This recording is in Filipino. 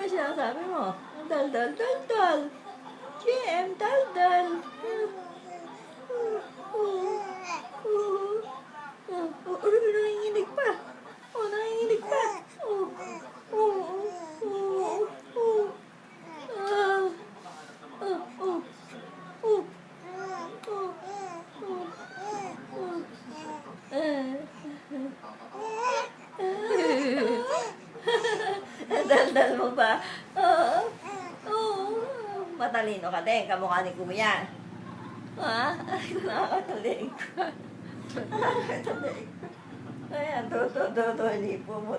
ba sinasabi mo? Dal, dal, dal, dal. JM, dal, dal. Nanginginig pa. Nanginginig pa. Dal-dal mo ba? Matalino ka din, kamukha ni Kuya. Ha? Ay, nakakatalig ka. Nakakatalig ka. Ayan, lipo mo,